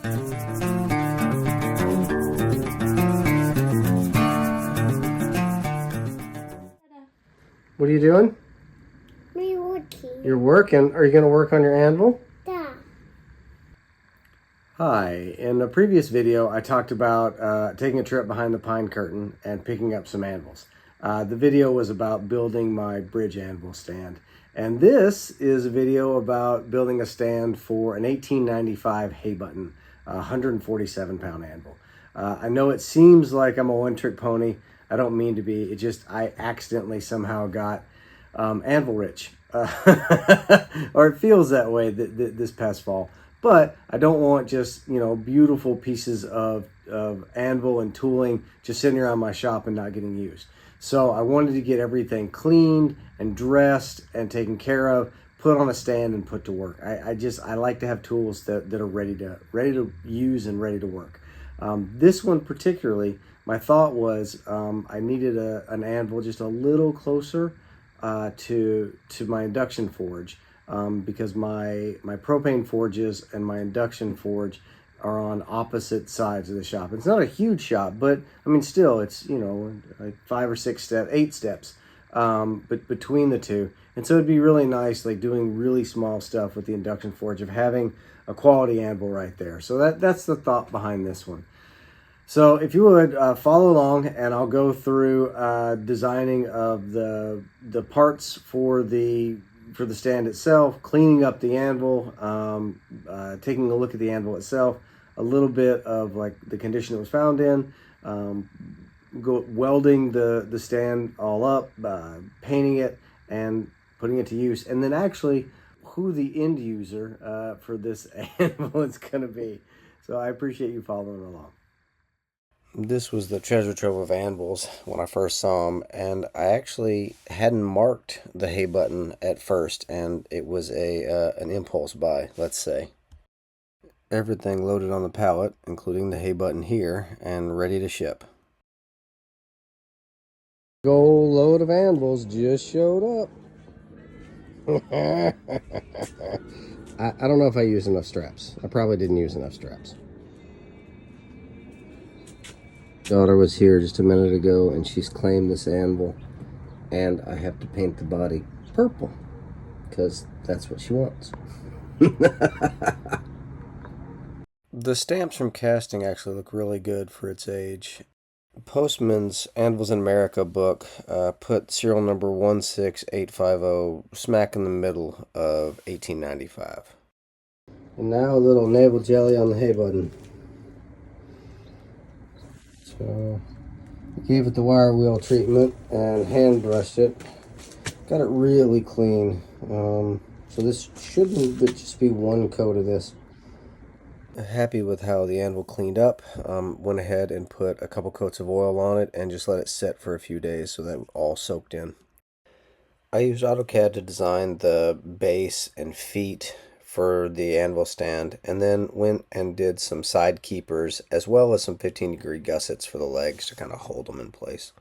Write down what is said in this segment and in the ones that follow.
What are you doing? Me working. You're working? Are you going to work on your anvil? Yeah. Hi. In a previous video, I talked about taking a trip behind the pine curtain and picking up some anvils. The video was about building my bridge anvil stand. And this is a video about building a stand for an 1895 Hay Budden, 147-pound anvil. I know it seems like I'm a one-trick pony. I don't mean to be. It just, I accidentally somehow got anvil rich. Or it feels that way this past fall. But I don't want just, you know, beautiful pieces of anvil and tooling just sitting around my shop and not getting used. So I wanted to get everything cleaned and dressed and taken care of, put on a stand and put to work. I like to have tools that are ready to use and ready to work. This one particularly, my thought was I needed an anvil just a little closer to my induction forge, because my propane forges and my induction forge are on opposite sides of the shop. It's not a huge shop, but I mean, still, it's, you know, like 5 or 6 steps, 8 steps, but between the two. And so it'd be really nice, like doing really small stuff with the induction forge, of having a quality anvil right there. So that's the thought behind this one. So if you would follow along, and I'll go through designing of the parts for the stand itself, cleaning up the anvil, taking a look at the anvil itself, a little bit of like the condition it was found in, welding the stand all up, painting it, and putting it to use, and then actually who the end user for this anvil is going to be. So I appreciate you following along. This was the treasure trove of anvils when I first saw them, and I actually hadn't marked the Hay Budden at first, and it was an impulse buy, let's say. Everything loaded on the pallet, including the Hay Budden here, and ready to ship. Gold load of anvils just showed up. I don't know if I used enough straps. I probably didn't use enough straps. Daughter was here just a minute ago, and she's claimed this anvil, and I have to paint the body purple because that's what she wants. The stamps from casting actually look really good for its age. Postman's Anvils in America book put serial number 16850 smack in the middle of 1895. And now a little navel jelly on the Hay Budden. So I gave it the wire wheel treatment and hand brushed it. Got it really clean. So this shouldn't just be one coat of this. Happy with how the anvil cleaned up. Went ahead and put a couple coats of oil on it and just let it set for a few days so that it all soaked in. I used AutoCAD to design the base and feet for the anvil stand, and then went and did some side keepers as well as some 15-degree gussets for the legs to kind of hold them in place.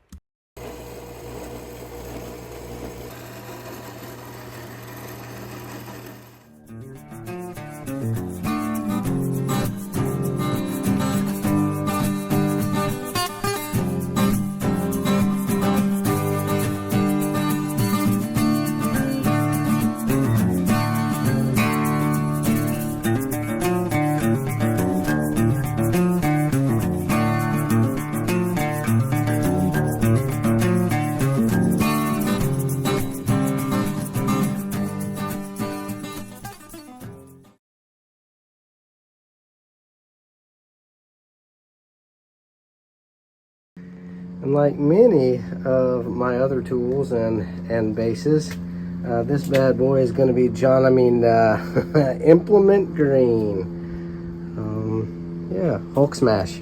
And like many of my other tools and bases, this bad boy is going to be implement green. Yeah, Hulk smash.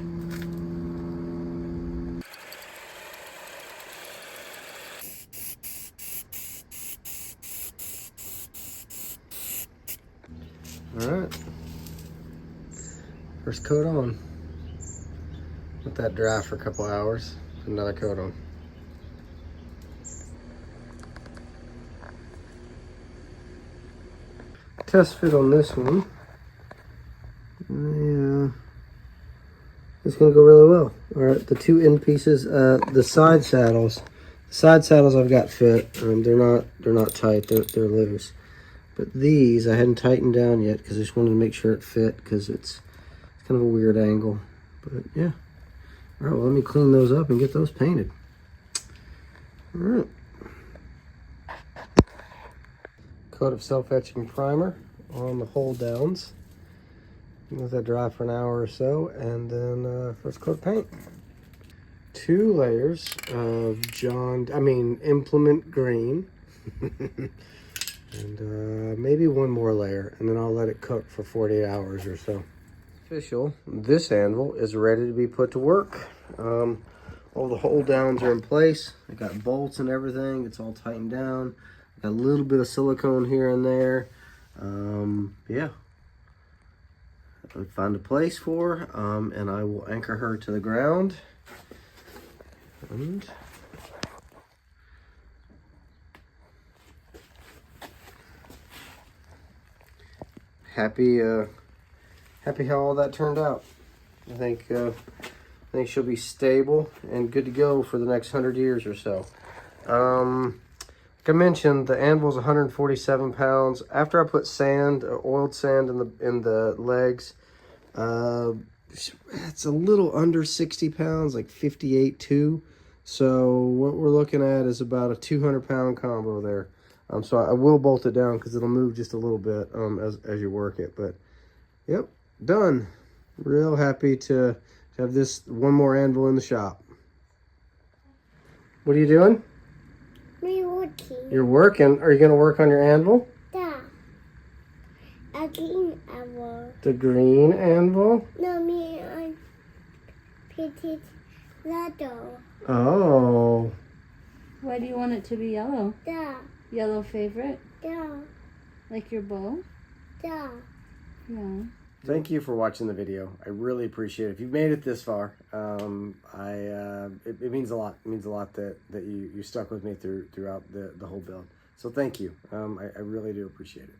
All right, first coat on. Let that dry for a couple hours. Another coat on. Test fit on this one. Yeah, It's gonna go really well. All right, the two end pieces, the side saddles. The side saddles I've got fit. They're not tight. They're loose. But these I hadn't tightened down yet because I just wanted to make sure it fit because it's kind of a weird angle. But yeah. All right, well, let me clean those up and get those painted. All right. Coat of self-etching primer on the hold downs. Let that dry for an hour or so, and then first coat of paint. 2 layers of implement green. And maybe 1 more layer, and then I'll let it cook for 48 hours or so. Official, this anvil is ready to be put to work. All the hold downs are in place. I got bolts and everything. It's all tightened down. Got a little bit of silicone here and there. Yeah. I found a place for her, and I will anchor her to the ground. And happy how all that turned out. I think she'll be stable and good to go for the next 100 years or so. Like I mentioned, the anvil's 147 pounds. After I put sand, oiled sand in the legs, it's a little under 60 pounds, like 58.2. So what we're looking at is about a 200-pound combo there. So I will bolt it down because it'll move just a little bit as you work it. But yep, done. Real happy to have this one more anvil in the shop. What are you doing? Me working. You're working. Are you going to work on your anvil? Da. A green anvil. The green anvil? No, me I painted yellow. Oh. Why do you want it to be yellow? Da. Yellow favorite? Da. Like your bow? Da. Yeah. Thank you for watching the video. I really appreciate it. If you've made it this far, it means a lot. It means a lot that you stuck with me throughout the whole build. So thank you. I really do appreciate it.